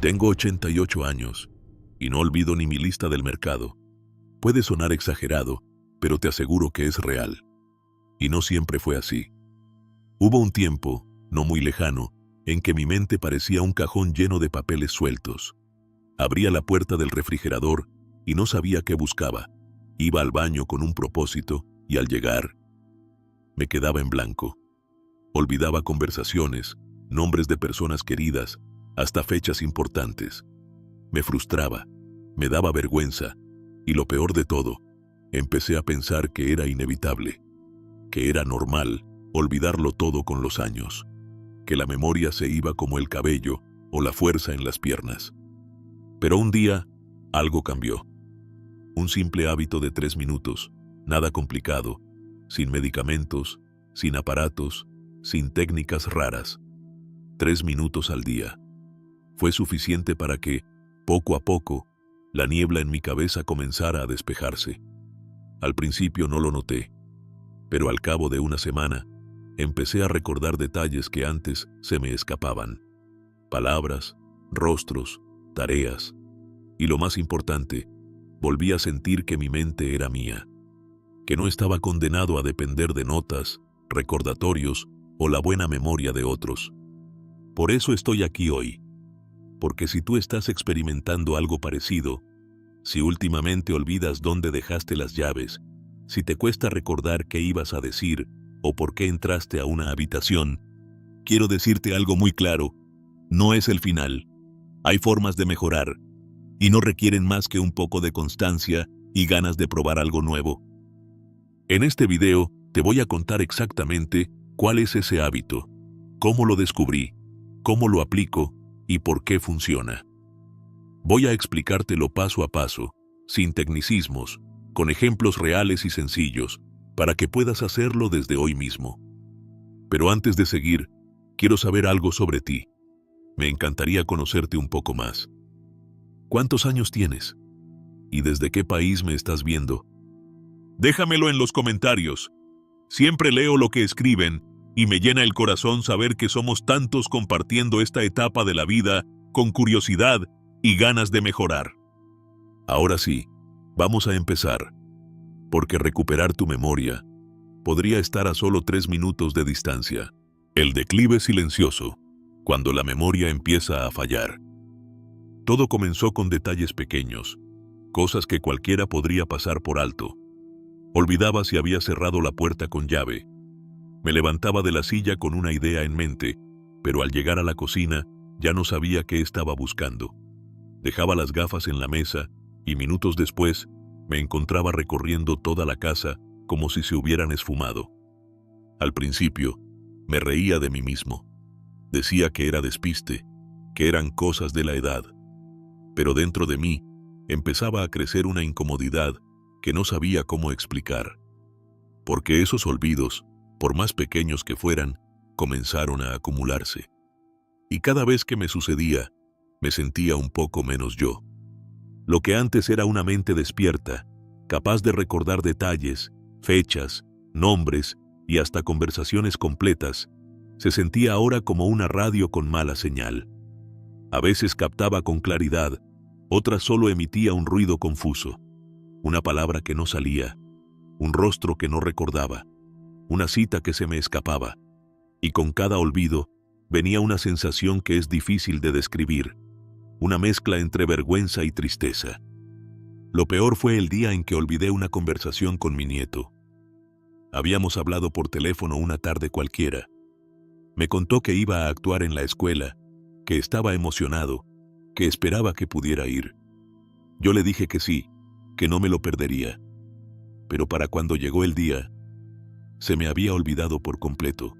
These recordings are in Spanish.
Tengo 88 años y no olvido ni mi lista del mercado. Puede sonar exagerado, pero te aseguro que es real. Y no siempre fue así. Hubo un tiempo, no muy lejano, en que mi mente parecía un cajón lleno de papeles sueltos. Abría la puerta del refrigerador y no sabía qué buscaba. Iba al baño con un propósito y al llegar, me quedaba en blanco. Olvidaba conversaciones, nombres de personas queridas, hasta fechas importantes. Me frustraba, me daba vergüenza, y lo peor de todo, empecé a pensar que era inevitable, que era normal olvidarlo todo con los años, que la memoria se iba como el cabello o la fuerza en las piernas. Pero un día, algo cambió. Un simple hábito de 3 minutos, nada complicado, sin medicamentos, sin aparatos, sin técnicas raras. 3 minutos al día. Fue suficiente para que, poco a poco, la niebla en mi cabeza comenzara a despejarse. Al principio no lo noté, pero al cabo de una semana, empecé a recordar detalles que antes se me escapaban. Palabras, rostros, tareas. Y lo más importante, volví a sentir que mi mente era mía, que no estaba condenado a depender de notas, recordatorios o la buena memoria de otros. Por eso estoy aquí hoy, porque si tú estás experimentando algo parecido, si últimamente olvidas dónde dejaste las llaves, si te cuesta recordar qué ibas a decir o por qué entraste a una habitación, quiero decirte algo muy claro: no es el final. Hay formas de mejorar, y no requieren más que un poco de constancia y ganas de probar algo nuevo. En este video te voy a contar exactamente cuál es ese hábito, cómo lo descubrí, cómo lo aplico y por qué funciona. Voy a explicártelo paso a paso, sin tecnicismos, con ejemplos reales y sencillos, para que puedas hacerlo desde hoy mismo. Pero antes de seguir, quiero saber algo sobre ti. Me encantaría conocerte un poco más. ¿Cuántos años tienes? ¿Y desde qué país me estás viendo? Déjamelo en los comentarios. Siempre leo lo que escriben y me llena el corazón saber que somos tantos compartiendo esta etapa de la vida con curiosidad y ganas de mejorar. Ahora sí, vamos a empezar, porque recuperar tu memoria podría estar a solo 3 minutos de distancia. El declive silencioso, cuando la memoria empieza a fallar. Todo comenzó con detalles pequeños, cosas que cualquiera podría pasar por alto. Olvidaba si había cerrado la puerta con llave. Me levantaba de la silla con una idea en mente, pero al llegar a la cocina ya no sabía qué estaba buscando. Dejaba las gafas en la mesa y minutos después me encontraba recorriendo toda la casa como si se hubieran esfumado. Al principio, me reía de mí mismo. Decía que era despiste, que eran cosas de la edad. Pero dentro de mí empezaba a crecer una incomodidad que no sabía cómo explicar. Porque esos olvidos, por más pequeños que fueran, comenzaron a acumularse. Y cada vez que me sucedía, me sentía un poco menos yo. Lo que antes era una mente despierta, capaz de recordar detalles, fechas, nombres y hasta conversaciones completas, se sentía ahora como una radio con mala señal. A veces captaba con claridad, otras solo emitía un ruido confuso, una palabra que no salía, un rostro que no recordaba, una cita que se me escapaba, y con cada olvido venía una sensación que es difícil de describir, una mezcla entre vergüenza y tristeza. Lo peor fue el día en que olvidé una conversación con mi nieto. Habíamos hablado por teléfono una tarde cualquiera. Me contó que iba a actuar en la escuela, que estaba emocionado, que esperaba que pudiera ir. Yo le dije que sí, que no me lo perdería. Pero para cuando llegó el día, se me había olvidado por completo.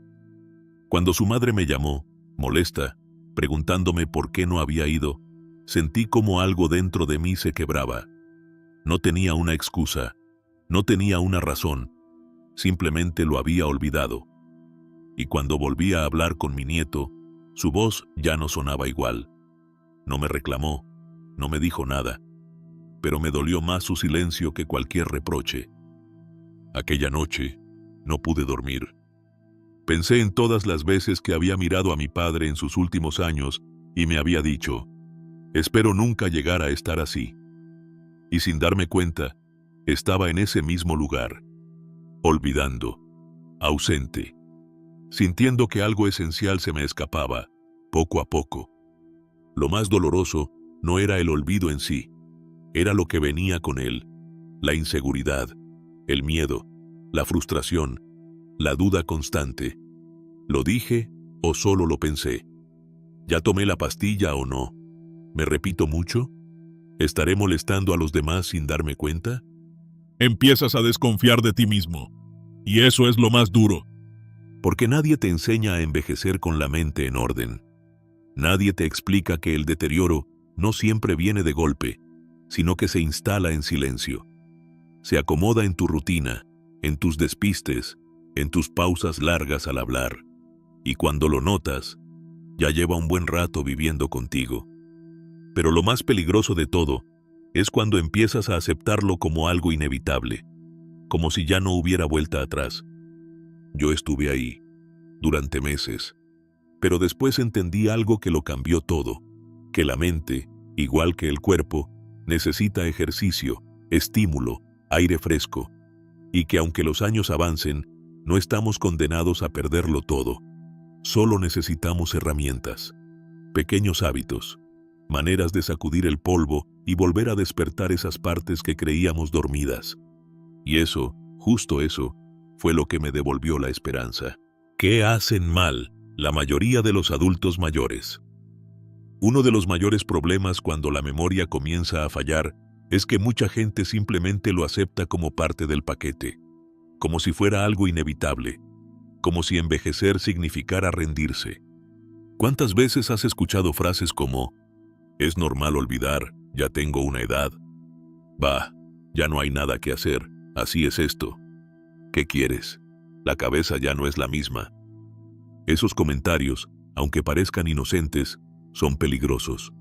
Cuando su madre me llamó, molesta, preguntándome por qué no había ido, sentí como algo dentro de mí se quebraba. No tenía una excusa, no tenía una razón, simplemente lo había olvidado. Y cuando volví a hablar con mi nieto, su voz ya no sonaba igual. No me reclamó, no me dijo nada, pero me dolió más su silencio que cualquier reproche. Aquella noche no pude dormir. Pensé en todas las veces que había mirado a mi padre en sus últimos años y me había dicho: Espero nunca llegar a estar así. Y sin darme cuenta, estaba en ese mismo lugar, olvidando, ausente, sintiendo que algo esencial se me escapaba, poco a poco. Lo más doloroso no era el olvido en sí, era lo que venía con él, la inseguridad, el miedo, la frustración, la duda constante. ¿Lo dije o solo lo pensé? ¿Ya tomé la pastilla o no? ¿Me repito mucho? ¿Estaré molestando a los demás sin darme cuenta? Empiezas a desconfiar de ti mismo. Y eso es lo más duro. Porque nadie te enseña a envejecer con la mente en orden. Nadie te explica que el deterioro no siempre viene de golpe, sino que se instala en silencio. Se acomoda en tu rutina, en tus despistes, en tus pausas largas al hablar. Y cuando lo notas, ya lleva un buen rato viviendo contigo. Pero lo más peligroso de todo es cuando empiezas a aceptarlo como algo inevitable, como si ya no hubiera vuelta atrás. Yo estuve ahí, durante meses, pero después entendí algo que lo cambió todo, que la mente, igual que el cuerpo, necesita ejercicio, estímulo, aire fresco, y que aunque los años avancen, no estamos condenados a perderlo todo. Solo necesitamos herramientas, pequeños hábitos, maneras de sacudir el polvo y volver a despertar esas partes que creíamos dormidas. Y eso, justo eso, fue lo que me devolvió la esperanza. ¿Qué hacen mal la mayoría de los adultos mayores? Uno de los mayores problemas cuando la memoria comienza a fallar es que mucha gente simplemente lo acepta como parte del paquete, como si fuera algo inevitable, como si envejecer significara rendirse. ¿Cuántas veces has escuchado frases como «Es normal olvidar, ya tengo una edad»? «Bah, ya no hay nada que hacer, así es esto». ¿Qué quieres? La cabeza ya no es la misma. Esos comentarios, aunque parezcan inocentes, son peligrosos,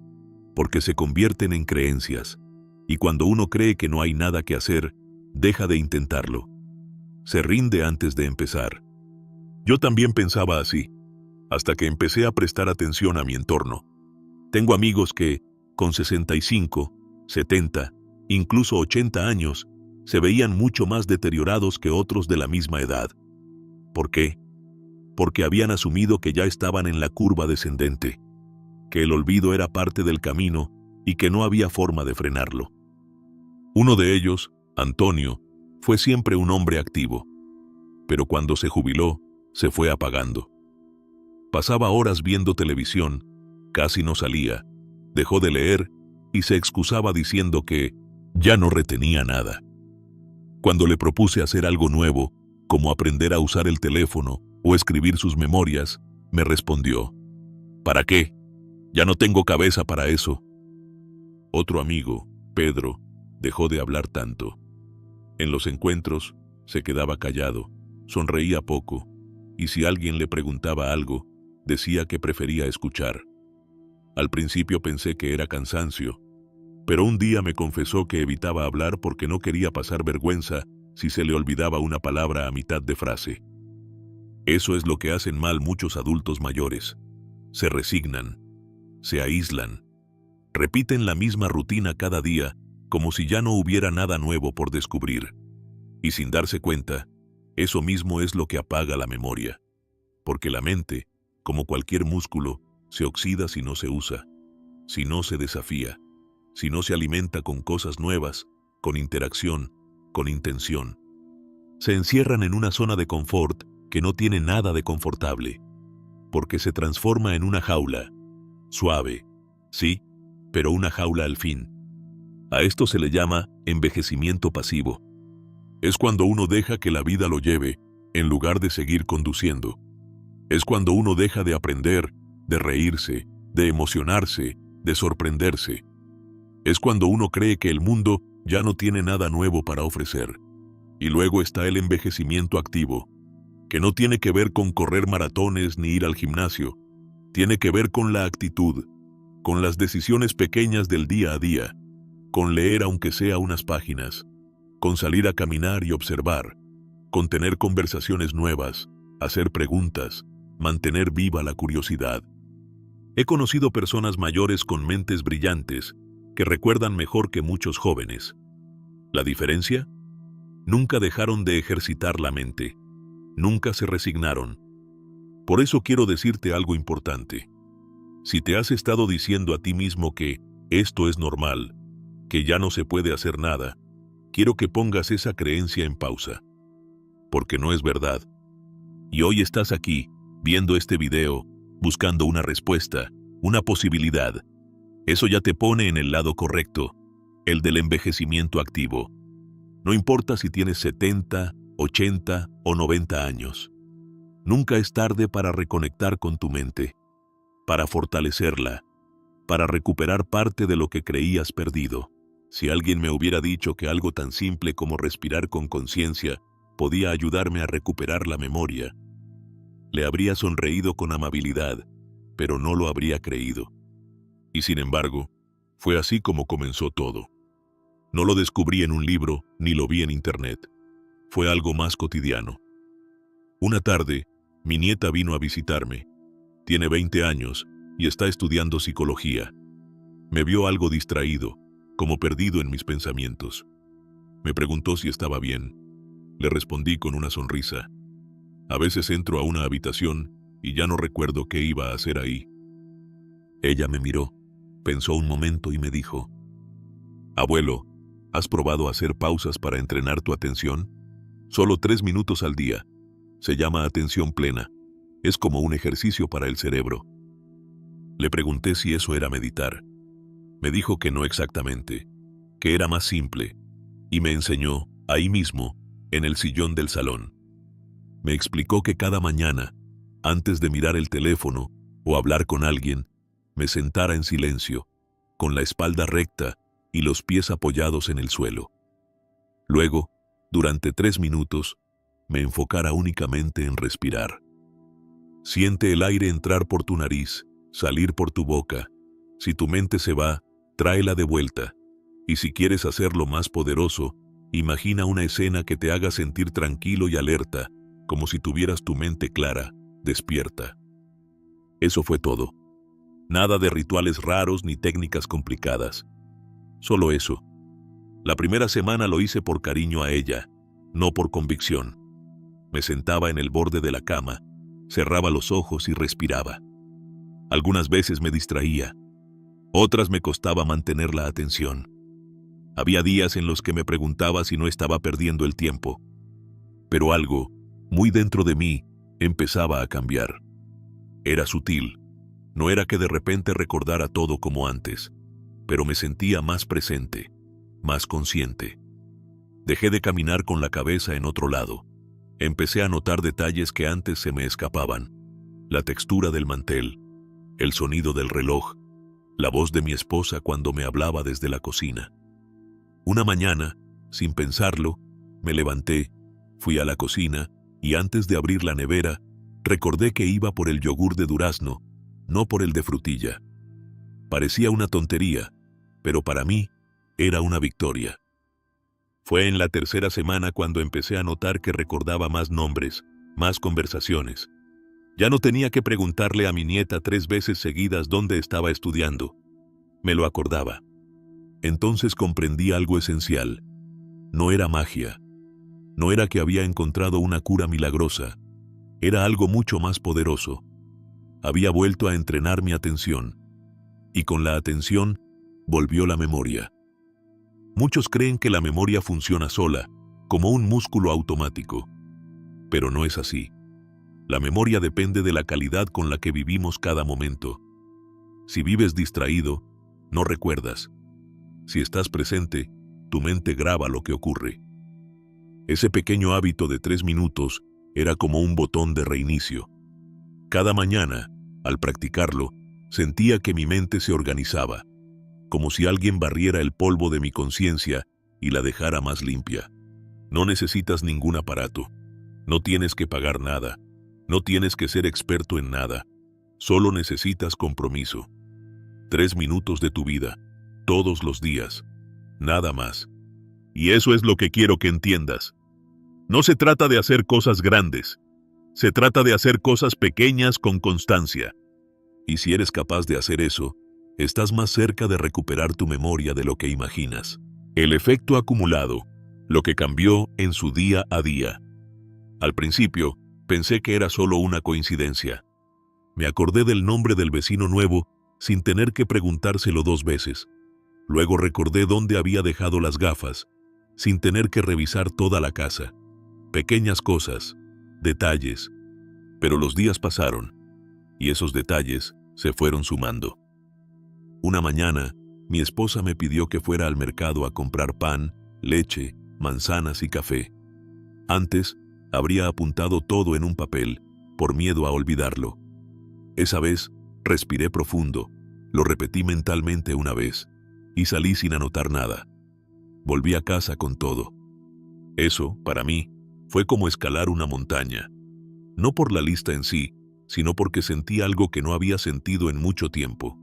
porque se convierten en creencias, y cuando uno cree que no hay nada que hacer, deja de intentarlo. Se rinde antes de empezar. Yo también pensaba así, hasta que empecé a prestar atención a mi entorno. Tengo amigos que, con 65, 70, incluso 80 años, se veían mucho más deteriorados que otros de la misma edad. ¿Por qué? Porque habían asumido que ya estaban en la curva descendente, que el olvido era parte del camino y que no había forma de frenarlo. Uno de ellos, Antonio, fue siempre un hombre activo, pero cuando se jubiló, se fue apagando. Pasaba horas viendo televisión, casi no salía, dejó de leer y se excusaba diciendo que ya no retenía nada. Cuando le propuse hacer algo nuevo, como aprender a usar el teléfono o escribir sus memorias, me respondió: ¿para qué? Ya no tengo cabeza para eso. Otro amigo, Pedro, dejó de hablar tanto. En los encuentros, se quedaba callado, sonreía poco, y si alguien le preguntaba algo, decía que prefería escuchar. Al principio pensé que era cansancio, pero un día me confesó que evitaba hablar porque no quería pasar vergüenza si se le olvidaba una palabra a mitad de frase. Eso es lo que hacen mal muchos adultos mayores. Se resignan, se aíslan, repiten la misma rutina cada día como si ya no hubiera nada nuevo por descubrir. Y sin darse cuenta, eso mismo es lo que apaga la memoria. Porque la mente, como cualquier músculo, se oxida si no se usa, si no se desafía, si no se alimenta con cosas nuevas, con interacción, con intención. Se encierran en una zona de confort que no tiene nada de confortable, porque se transforma en una jaula, suave, sí, pero una jaula al fin. A esto se le llama envejecimiento pasivo. Es cuando uno deja que la vida lo lleve, en lugar de seguir conduciendo. Es cuando uno deja de aprender, de reírse, de emocionarse, de sorprenderse. Es cuando uno cree que el mundo ya no tiene nada nuevo para ofrecer. Y luego está el envejecimiento activo, que no tiene que ver con correr maratones ni ir al gimnasio. Tiene que ver con la actitud, con las decisiones pequeñas del día a día, con leer aunque sea unas páginas, con salir a caminar y observar, con tener conversaciones nuevas, hacer preguntas, mantener viva la curiosidad. He conocido personas mayores con mentes brillantes que recuerdan mejor que muchos jóvenes. ¿La diferencia? Nunca dejaron de ejercitar la mente. Nunca se resignaron. Por eso quiero decirte algo importante. Si te has estado diciendo a ti mismo que esto es normal, que ya no se puede hacer nada, quiero que pongas esa creencia en pausa. Porque no es verdad. Y hoy estás aquí, viendo este video, buscando una respuesta, una posibilidad. Eso ya te pone en el lado correcto, el del envejecimiento activo. No importa si tienes 70, 80 o 90 años. Nunca es tarde para reconectar con tu mente, para fortalecerla, para recuperar parte de lo que creías perdido. Si alguien me hubiera dicho que algo tan simple como respirar con conciencia podía ayudarme a recuperar la memoria, le habría sonreído con amabilidad, pero no lo habría creído. Y sin embargo, fue así como comenzó todo. No lo descubrí en un libro, ni lo vi en internet. Fue algo más cotidiano. Una tarde, mi nieta vino a visitarme. Tiene 20 años y está estudiando psicología. Me vio algo distraído, como perdido en mis pensamientos. Me preguntó si estaba bien. Le respondí con una sonrisa. A veces entro a una habitación y ya no recuerdo qué iba a hacer ahí. Ella me miró, pensó un momento y me dijo: «Abuelo, ¿has probado hacer pausas para entrenar tu atención? Solo 3 minutos al día. Se llama atención plena. Es como un ejercicio para el cerebro». Le pregunté si eso era meditar. Me dijo que no exactamente, que era más simple, y me enseñó, ahí mismo, en el sillón del salón. Me explicó que cada mañana, antes de mirar el teléfono o hablar con alguien, me sentara en silencio, con la espalda recta y los pies apoyados en el suelo. Luego, durante 3 minutos, me enfocara únicamente en respirar. Siente el aire entrar por tu nariz, salir por tu boca. Si tu mente se va, tráela de vuelta. Y si quieres hacerlo más poderoso, imagina una escena que te haga sentir tranquilo y alerta, como si tuvieras tu mente clara, despierta. Eso fue todo. Nada de rituales raros ni técnicas complicadas. Solo eso. La primera semana lo hice por cariño a ella, no por convicción. Me sentaba en el borde de la cama, cerraba los ojos y respiraba. Algunas veces me distraía, otras me costaba mantener la atención. Había días en los que me preguntaba si no estaba perdiendo el tiempo. Pero algo, muy dentro de mí, empezaba a cambiar. Era sutil. No era que de repente recordara todo como antes, pero me sentía más presente, más consciente. Dejé de caminar con la cabeza en otro lado. Empecé a notar detalles que antes se me escapaban. La textura del mantel, el sonido del reloj, la voz de mi esposa cuando me hablaba desde la cocina. Una mañana, sin pensarlo, me levanté, fui a la cocina y antes de abrir la nevera, recordé que iba por el yogur de durazno, no por el de frutilla. Parecía una tontería, pero para mí era una victoria. Fue en la tercera semana cuando empecé a notar que recordaba más nombres, más conversaciones. Ya no tenía que preguntarle a mi nieta 3 veces seguidas dónde estaba estudiando. Me lo acordaba. Entonces comprendí algo esencial. No era magia. No era que había encontrado una cura milagrosa. Era algo mucho más poderoso. Había vuelto a entrenar mi atención. Y con la atención, volvió la memoria. Muchos creen que la memoria funciona sola, como un músculo automático. Pero no es así. La memoria depende de la calidad con la que vivimos cada momento. Si vives distraído, no recuerdas. Si estás presente, tu mente graba lo que ocurre. Ese pequeño hábito de 3 minutos era como un botón de reinicio. Cada mañana, al practicarlo, sentía que mi mente se organizaba, como si alguien barriera el polvo de mi conciencia y la dejara más limpia. No necesitas ningún aparato. No tienes que pagar nada. No tienes que ser experto en nada. Solo necesitas compromiso. 3 minutos de tu vida, todos los días. Nada más. Y eso es lo que quiero que entiendas. No se trata de hacer cosas grandes. Se trata de hacer cosas pequeñas con constancia. Y si eres capaz de hacer eso, estás más cerca de recuperar tu memoria de lo que imaginas. El efecto acumulado, lo que cambió en su día a día. Al principio, pensé que era solo una coincidencia. Me acordé del nombre del vecino nuevo sin tener que preguntárselo 2 veces. Luego recordé dónde había dejado las gafas, sin tener que revisar toda la casa. Pequeñas cosas, detalles. Pero los días pasaron, y esos detalles se fueron sumando. Una mañana, mi esposa me pidió que fuera al mercado a comprar pan, leche, manzanas y café. Antes, habría apuntado todo en un papel, por miedo a olvidarlo. Esa vez, respiré profundo, lo repetí mentalmente una vez, y salí sin anotar nada. Volví a casa con todo. Eso, para mí, fue como escalar una montaña. No por la lista en sí, sino porque sentí algo que no había sentido en mucho tiempo.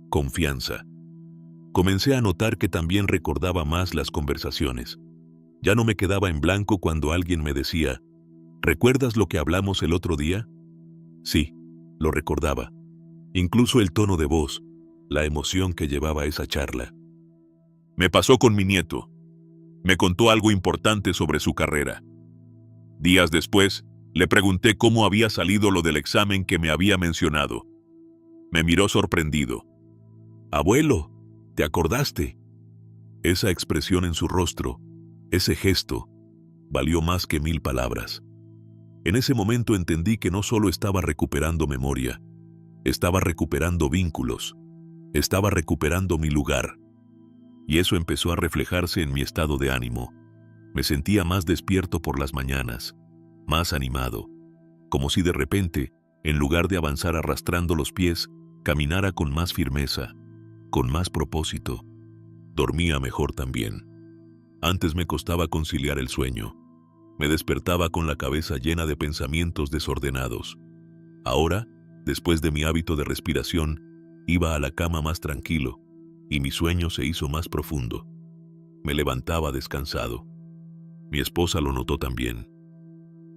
Confianza. Comencé a notar que también recordaba más las conversaciones. Ya no me quedaba en blanco cuando alguien me decía, ¿recuerdas lo que hablamos el otro día? Sí, lo recordaba. Incluso el tono de voz, la emoción que llevaba esa charla. Me pasó con mi nieto. Me contó algo importante sobre su carrera. Días después, le pregunté cómo había salido lo del examen que me había mencionado. Me miró sorprendido. Abuelo, ¿te acordaste? Esa expresión en su rostro, ese gesto, valió más que 1000 palabras. En ese momento entendí que no solo estaba recuperando memoria, estaba recuperando vínculos, estaba recuperando mi lugar. Y eso empezó a reflejarse en mi estado de ánimo. Me sentía más despierto por las mañanas, más animado, como si de repente, en lugar de avanzar arrastrando los pies, caminara con más firmeza, con más propósito. Dormía mejor también. Antes me costaba conciliar el sueño. Me despertaba con la cabeza llena de pensamientos desordenados. Ahora, después de mi hábito de respiración, iba a la cama más tranquilo, y mi sueño se hizo más profundo. Me levantaba descansado. Mi esposa lo notó también.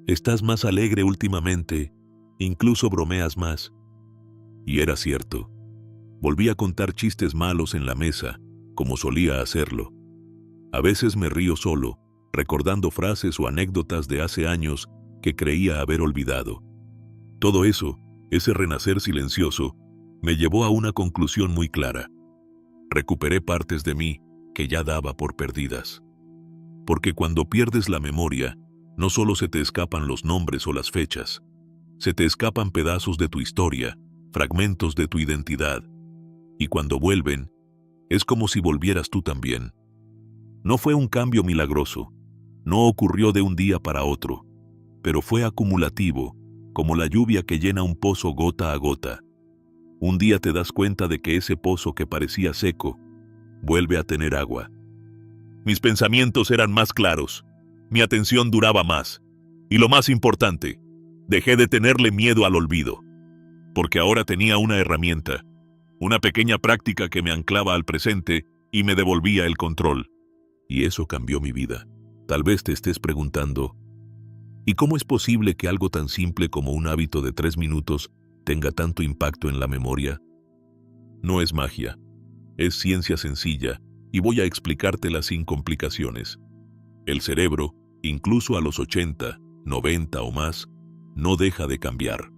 Estás más alegre últimamente, incluso bromeas más. Y era cierto. Volví a contar chistes malos en la mesa, como solía hacerlo. A veces me río solo, recordando frases o anécdotas de hace años que creía haber olvidado. Todo eso, ese renacer silencioso, me llevó a una conclusión muy clara. Recuperé partes de mí que ya daba por perdidas. Porque cuando pierdes la memoria, no solo se te escapan los nombres o las fechas, se te escapan pedazos de tu historia, fragmentos de tu identidad. Y cuando vuelven, es como si volvieras tú también. No fue un cambio milagroso, no ocurrió de un día para otro, pero fue acumulativo, como la lluvia que llena un pozo gota a gota. Un día te das cuenta de que ese pozo que parecía seco, vuelve a tener agua. Mis pensamientos eran más claros, mi atención duraba más, y lo más importante, dejé de tenerle miedo al olvido, porque ahora tenía una herramienta, una pequeña práctica que me anclaba al presente y me devolvía el control. Y eso cambió mi vida. Tal vez te estés preguntando, ¿y cómo es posible que algo tan simple como un hábito de 3 minutos tenga tanto impacto en la memoria? No es magia, es ciencia sencilla, y voy a explicártela sin complicaciones. El cerebro, incluso a los 80, 90 o más, no deja de cambiar.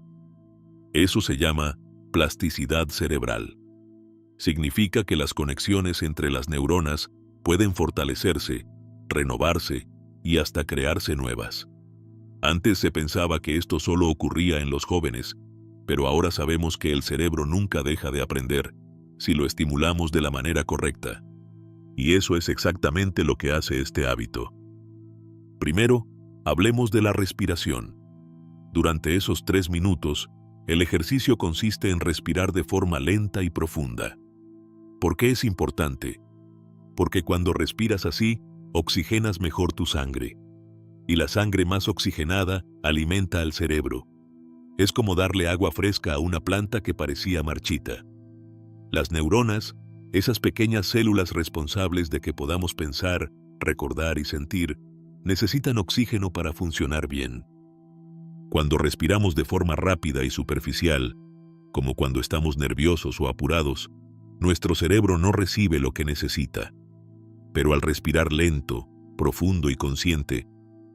Eso se llama plasticidad cerebral. Significa que las conexiones entre las neuronas pueden fortalecerse, renovarse y hasta crearse nuevas. Antes se pensaba que esto solo ocurría en los jóvenes, pero ahora sabemos que el cerebro nunca deja de aprender si lo estimulamos de la manera correcta. Y eso es exactamente lo que hace este hábito. Primero, hablemos de la respiración. Durante esos 3 minutos, el ejercicio consiste en respirar de forma lenta y profunda. ¿Por qué es importante? Porque cuando respiras así, oxigenas mejor tu sangre. Y la sangre más oxigenada alimenta al cerebro. Es como darle agua fresca a una planta que parecía marchita. Las neuronas, esas pequeñas células responsables de que podamos pensar, recordar y sentir, necesitan oxígeno para funcionar bien. Cuando respiramos de forma rápida y superficial, como cuando estamos nerviosos o apurados, nuestro cerebro no recibe lo que necesita. Pero al respirar lento, profundo y consciente,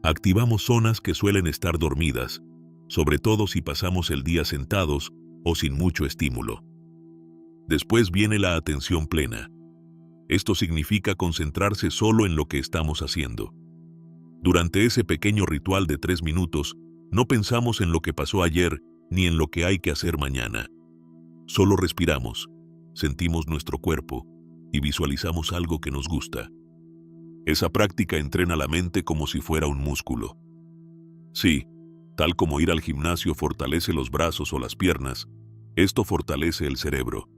activamos zonas que suelen estar dormidas, sobre todo si pasamos el día sentados o sin mucho estímulo. Después viene la atención plena. Esto significa concentrarse solo en lo que estamos haciendo. Durante ese pequeño ritual de 3 minutos, no pensamos en lo que pasó ayer ni en lo que hay que hacer mañana. Solo respiramos, sentimos nuestro cuerpo y visualizamos algo que nos gusta. Esa práctica entrena la mente como si fuera un músculo. Sí, tal como ir al gimnasio fortalece los brazos o las piernas, esto fortalece el cerebro.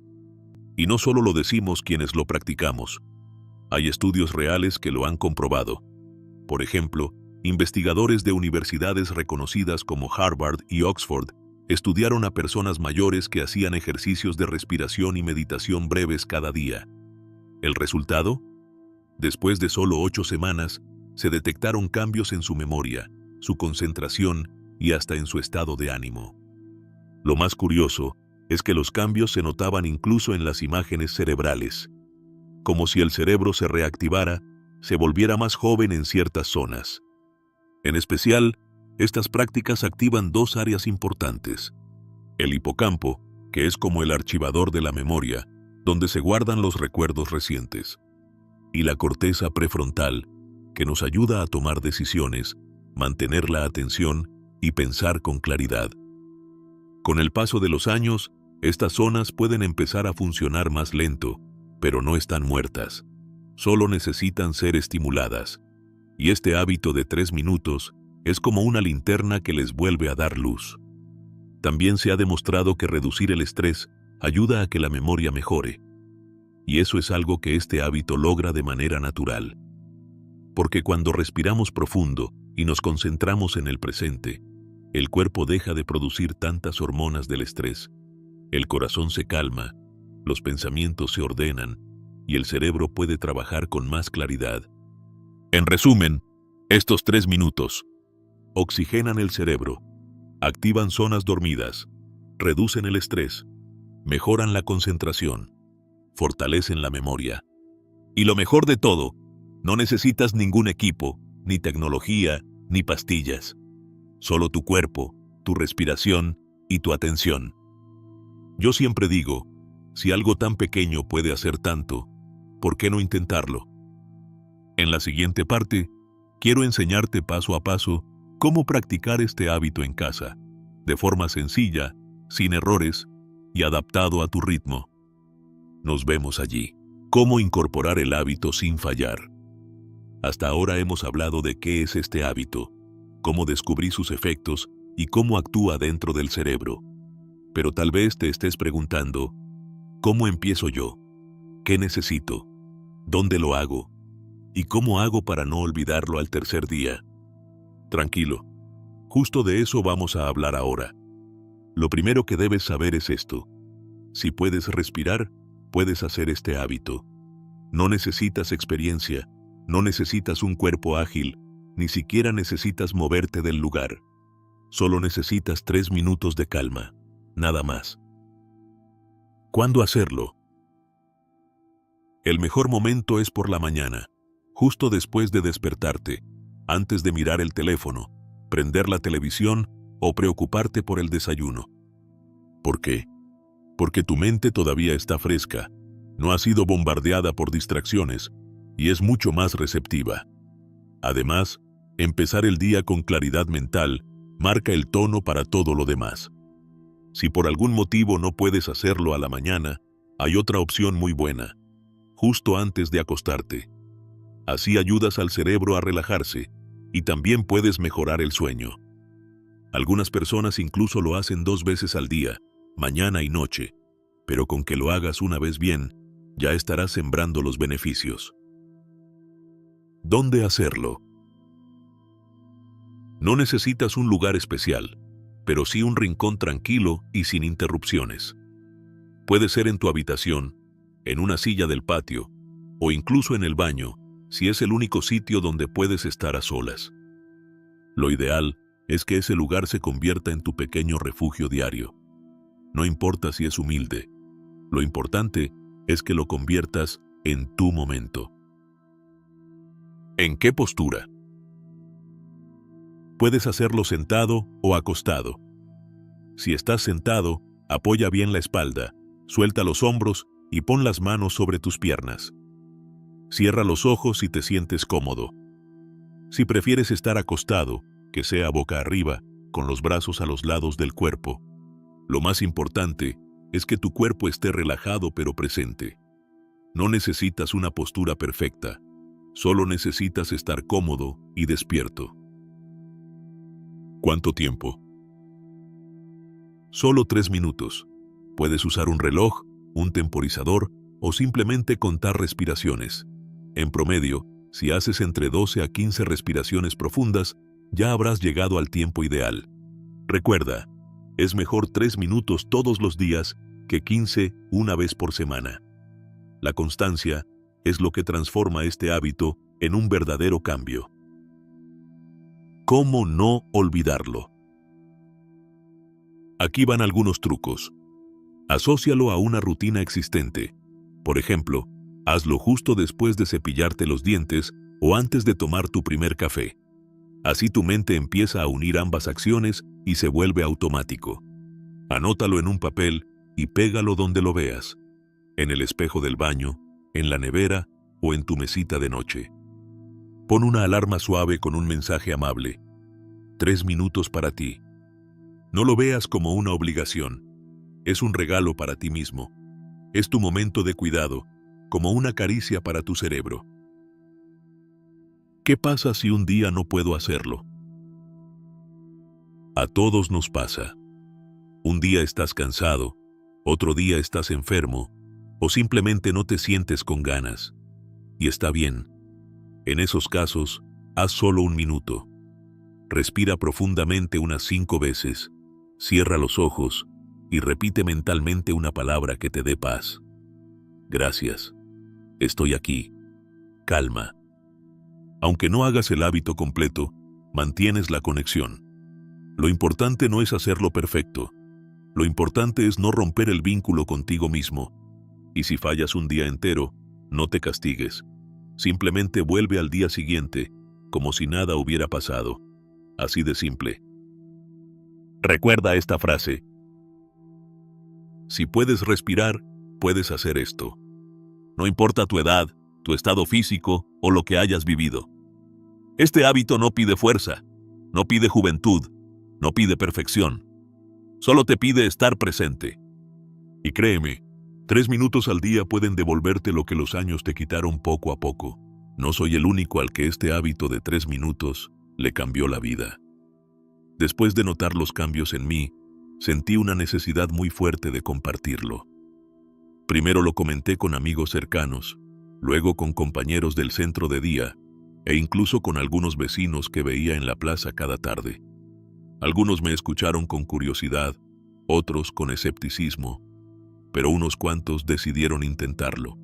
Y no solo lo decimos quienes lo practicamos. Hay estudios reales que lo han comprobado. Por ejemplo, investigadores de universidades reconocidas como Harvard y Oxford estudiaron a personas mayores que hacían ejercicios de respiración y meditación breves cada día. ¿El resultado? Después de solo 8 semanas, se detectaron cambios en su memoria, su concentración y hasta en su estado de ánimo. Lo más curioso es que los cambios se notaban incluso en las imágenes cerebrales, como si el cerebro se reactivara, se volviera más joven en ciertas zonas. En especial, estas prácticas activan 2 áreas importantes: el hipocampo, que es como el archivador de la memoria, donde se guardan los recuerdos recientes, y la corteza prefrontal, que nos ayuda a tomar decisiones, mantener la atención y pensar con claridad. Con el paso de los años, estas zonas pueden empezar a funcionar más lento, pero no están muertas. Solo necesitan ser estimuladas. Y este hábito de 3 minutos es como una linterna que les vuelve a dar luz. También se ha demostrado que reducir el estrés ayuda a que la memoria mejore. Y eso es algo que este hábito logra de manera natural. Porque cuando respiramos profundo y nos concentramos en el presente, el cuerpo deja de producir tantas hormonas del estrés, el corazón se calma, los pensamientos se ordenan y el cerebro puede trabajar con más claridad. En resumen, estos 3 minutos oxigenan el cerebro, activan zonas dormidas, reducen el estrés, mejoran la concentración, fortalecen la memoria. Y lo mejor de todo, no necesitas ningún equipo, ni tecnología, ni pastillas. Solo tu cuerpo, tu respiración y tu atención. Yo siempre digo, si algo tan pequeño puede hacer tanto, ¿por qué no intentarlo? En la siguiente parte, quiero enseñarte paso a paso cómo practicar este hábito en casa, de forma sencilla, sin errores y adaptado a tu ritmo. Nos vemos allí. ¿Cómo incorporar el hábito sin fallar? Hasta ahora hemos hablado de qué es este hábito, cómo descubrí sus efectos y cómo actúa dentro del cerebro. Pero tal vez te estés preguntando, ¿cómo empiezo yo? ¿Qué necesito? ¿Dónde lo hago? ¿Y cómo hago para no olvidarlo al tercer día? Tranquilo, justo de eso vamos a hablar ahora. Lo primero que debes saber es esto: si puedes respirar, puedes hacer este hábito. No necesitas experiencia, no necesitas un cuerpo ágil, ni siquiera necesitas moverte del lugar. Solo necesitas 3 minutos de calma, nada más. ¿Cuándo hacerlo? El mejor momento es por la mañana, justo después de despertarte, antes de mirar el teléfono, prender la televisión o preocuparte por el desayuno. ¿Por qué? Porque tu mente todavía está fresca, no ha sido bombardeada por distracciones y es mucho más receptiva. Además, empezar el día con claridad mental marca el tono para todo lo demás. Si por algún motivo no puedes hacerlo a la mañana, hay otra opción muy buena: justo antes de acostarte. Así ayudas al cerebro a relajarse y también puedes mejorar el sueño. Algunas personas incluso lo hacen 2 veces al día, mañana y noche, pero con que lo hagas una vez bien, ya estarás sembrando los beneficios. ¿Dónde hacerlo? No necesitas un lugar especial, pero sí un rincón tranquilo y sin interrupciones. Puede ser en tu habitación, en una silla del patio, o incluso en el baño, si es el único sitio donde puedes estar a solas. Lo ideal es que ese lugar se convierta en tu pequeño refugio diario. No importa si es humilde. Lo importante es que lo conviertas en tu momento. ¿En qué postura? Puedes hacerlo sentado o acostado. Si estás sentado, apoya bien la espalda, suelta los hombros y pon las manos sobre tus piernas. Cierra los ojos si te sientes cómodo. Si prefieres estar acostado, que sea boca arriba, con los brazos a los lados del cuerpo. Lo más importante es que tu cuerpo esté relajado pero presente. No necesitas una postura perfecta, solo necesitas estar cómodo y despierto. ¿Cuánto tiempo? Solo 3 minutos. Puedes usar un reloj, un temporizador o simplemente contar respiraciones. En promedio, si haces entre 12 a 15 respiraciones profundas, ya habrás llegado al tiempo ideal. Recuerda, es mejor 3 minutos todos los días que 15 una vez por semana. La constancia es lo que transforma este hábito en un verdadero cambio. ¿Cómo no olvidarlo? Aquí van algunos trucos. Asócialo a una rutina existente. Por ejemplo, hazlo justo después de cepillarte los dientes o antes de tomar tu primer café. Así tu mente empieza a unir ambas acciones y se vuelve automático. Anótalo en un papel y pégalo donde lo veas. En el espejo del baño, en la nevera o en tu mesita de noche. Pon una alarma suave con un mensaje amable. 3 minutos para ti. No lo veas como una obligación. Es un regalo para ti mismo. Es tu momento de cuidado, como una caricia para tu cerebro. ¿Qué pasa si un día no puedo hacerlo? A todos nos pasa. Un día estás cansado, otro día estás enfermo, o simplemente no te sientes con ganas. Y está bien. En esos casos, haz solo 1 minuto. Respira profundamente unas 5 veces. Cierra los ojos y repite mentalmente una palabra que te dé paz. Gracias. Estoy aquí. Calma. Aunque no hagas el hábito completo, mantienes la conexión. Lo importante no es hacerlo perfecto. Lo importante es no romper el vínculo contigo mismo. Y si fallas un día entero, no te castigues. Simplemente vuelve al día siguiente, como si nada hubiera pasado. Así de simple. Recuerda esta frase. Si puedes respirar, puedes hacer esto. No importa tu edad, tu estado físico o lo que hayas vivido. Este hábito no pide fuerza, no pide juventud, no pide perfección. Solo te pide estar presente. Y créeme, 3 minutos al día pueden devolverte lo que los años te quitaron poco a poco. No soy el único al que este hábito de 3 minutos le cambió la vida. Después de notar los cambios en mí, sentí una necesidad muy fuerte de compartirlo. Primero lo comenté con amigos cercanos, luego con compañeros del centro de día, e incluso con algunos vecinos que veía en la plaza cada tarde. Algunos me escucharon con curiosidad, otros con escepticismo, pero unos cuantos decidieron intentarlo.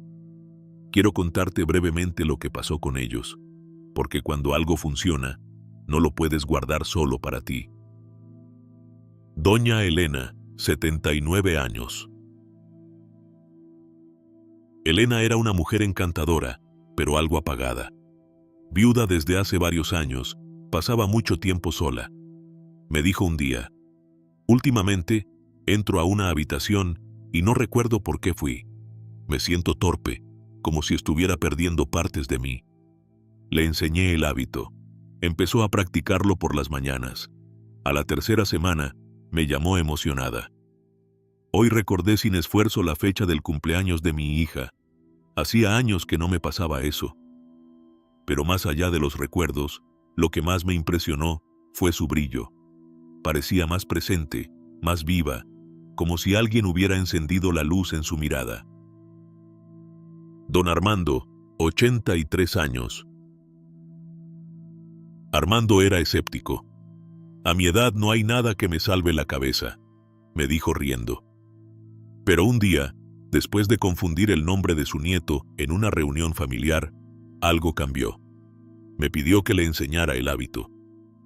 Quiero contarte brevemente lo que pasó con ellos, porque cuando algo funciona, no lo puedes guardar solo para ti. Doña Elena, 79 años. Elena era una mujer encantadora, pero algo apagada. Viuda desde hace varios años, pasaba mucho tiempo sola. Me dijo un día, últimamente, entro a una habitación y no recuerdo por qué fui. Me siento torpe, como si estuviera perdiendo partes de mí. Le enseñé el hábito. Empezó a practicarlo por las mañanas. A la 3ª semana, me llamó emocionada. Hoy recordé sin esfuerzo la fecha del cumpleaños de mi hija. Hacía años que no me pasaba eso. Pero más allá de los recuerdos, lo que más me impresionó fue su brillo. Parecía más presente, más viva, como si alguien hubiera encendido la luz en su mirada. Don Armando, 83 años. Armando era escéptico. A mi edad no hay nada que me salve la cabeza, me dijo riendo. Pero un día, después de confundir el nombre de su nieto en una reunión familiar, algo cambió. Me pidió que le enseñara el hábito.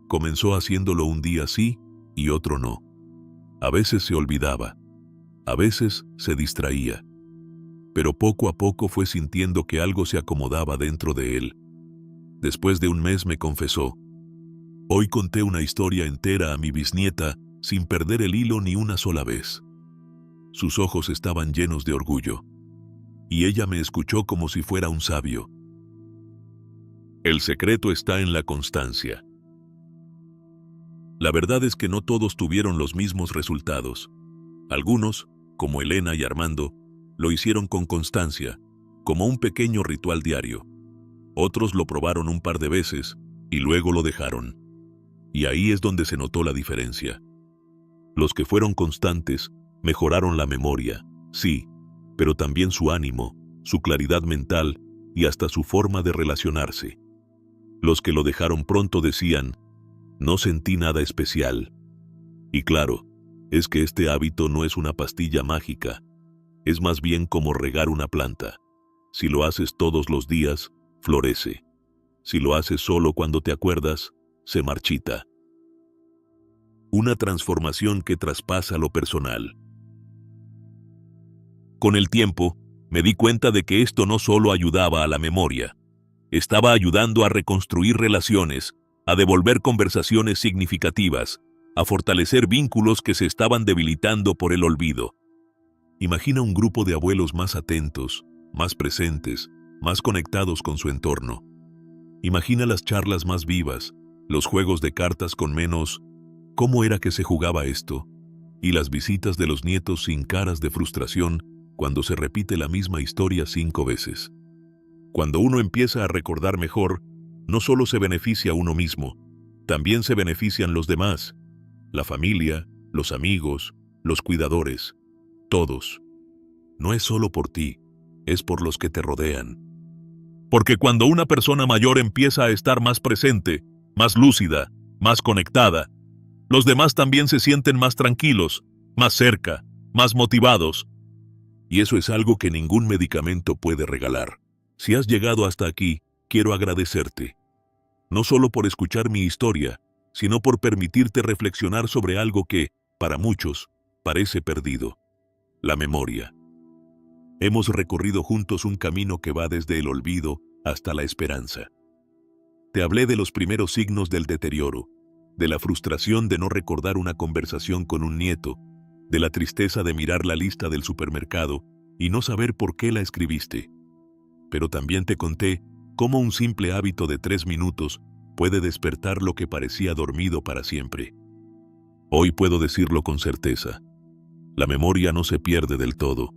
Comenzó haciéndolo un día sí y otro no. A veces se olvidaba. A veces se distraía, pero poco a poco fue sintiendo que algo se acomodaba dentro de él. Después de un mes me confesó: hoy conté una historia entera a mi bisnieta sin perder el hilo ni una sola vez. Sus ojos estaban llenos de orgullo, y ella me escuchó como si fuera un sabio. El secreto está en la constancia. La verdad es que no todos tuvieron los mismos resultados. Algunos, como Elena y Armando, lo hicieron con constancia, como un pequeño ritual diario. Otros lo probaron un par de veces y luego lo dejaron. Y ahí es donde se notó la diferencia. Los que fueron constantes mejoraron la memoria, sí, pero también su ánimo, su claridad mental y hasta su forma de relacionarse. Los que lo dejaron pronto decían: no sentí nada especial. Y claro, es que este hábito no es una pastilla mágica, es más bien como regar una planta. Si lo haces todos los días, florece. Si lo haces solo cuando te acuerdas, se marchita. Una transformación que traspasa lo personal. Con el tiempo, me di cuenta de que esto no solo ayudaba a la memoria, estaba ayudando a reconstruir relaciones, a devolver conversaciones significativas, a fortalecer vínculos que se estaban debilitando por el olvido. Imagina un grupo de abuelos más atentos, más presentes, más conectados con su entorno. Imagina las charlas más vivas, los juegos de cartas con menos ¿cómo era que se jugaba esto? Y las visitas de los nietos sin caras de frustración cuando se repite la misma historia 5 veces. Cuando uno empieza a recordar mejor, no solo se beneficia a uno mismo, también se benefician los demás, la familia, los amigos, los cuidadores, todos. No es solo por ti, es por los que te rodean. Porque cuando una persona mayor empieza a estar más presente, más lúcida, más conectada, los demás también se sienten más tranquilos, más cerca, más motivados. Y eso es algo que ningún medicamento puede regalar. Si has llegado hasta aquí, quiero agradecerte. No solo por escuchar mi historia, sino por permitirte reflexionar sobre algo que, para muchos, parece perdido: la memoria. Hemos recorrido juntos un camino que va desde el olvido hasta la esperanza. Te hablé de los primeros signos del deterioro, de la frustración de no recordar una conversación con un nieto, de la tristeza de mirar la lista del supermercado y no saber por qué la escribiste. Pero también te conté cómo un simple hábito de 3 minutos puede despertar lo que parecía dormido para siempre. Hoy puedo decirlo con certeza: la memoria no se pierde del todo,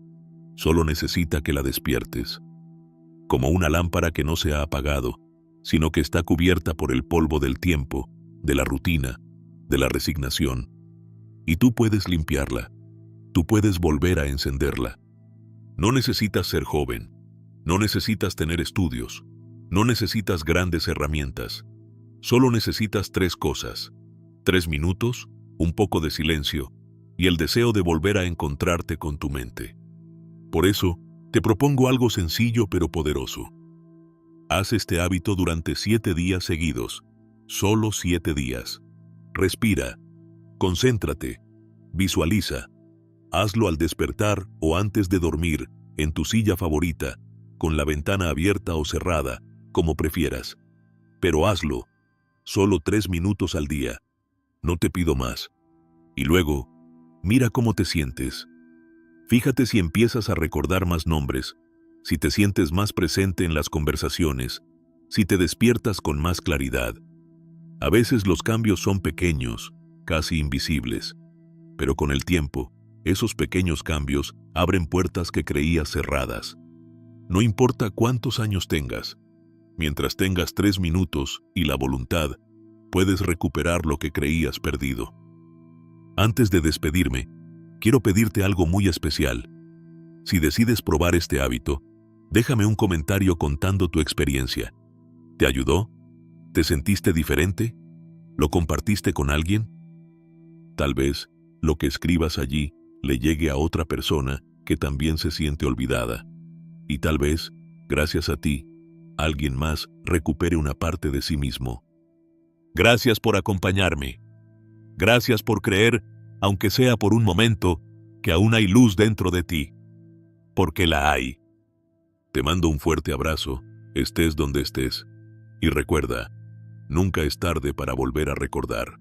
solo necesita que la despiertes. Como una lámpara que no se ha apagado, sino que está cubierta por el polvo del tiempo, de la rutina, de la resignación. Y tú puedes limpiarla, tú puedes volver a encenderla. No necesitas ser joven, no necesitas tener estudios, no necesitas grandes herramientas. Solo necesitas 3 cosas: 3 minutos, un poco de silencio y el deseo de volver a encontrarte con tu mente. Por eso, te propongo algo sencillo pero poderoso. Haz este hábito durante 7 días seguidos, solo 7 días. Respira, concéntrate, visualiza. Hazlo al despertar o antes de dormir, en tu silla favorita, con la ventana abierta o cerrada, como prefieras. Pero hazlo, solo 3 minutos al día. No te pido más. Y luego, mira cómo te sientes. Fíjate si empiezas a recordar más nombres, si te sientes más presente en las conversaciones, si te despiertas con más claridad. A veces los cambios son pequeños, casi invisibles, pero con el tiempo, esos pequeños cambios abren puertas que creías cerradas. No importa cuántos años tengas, mientras tengas 3 minutos y la voluntad, puedes recuperar lo que creías perdido. Antes de despedirme, quiero pedirte algo muy especial. Si decides probar este hábito, déjame un comentario contando tu experiencia. ¿Te ayudó? ¿Te sentiste diferente? ¿Lo compartiste con alguien? Tal vez lo que escribas allí le llegue a otra persona que también se siente olvidada. Y tal vez, gracias a ti, alguien más recupere una parte de sí mismo. Gracias por acompañarme. Gracias por creer, aunque sea por un momento, que aún hay luz dentro de ti, porque la hay. Te mando un fuerte abrazo, estés donde estés, y recuerda, nunca es tarde para volver a recordar.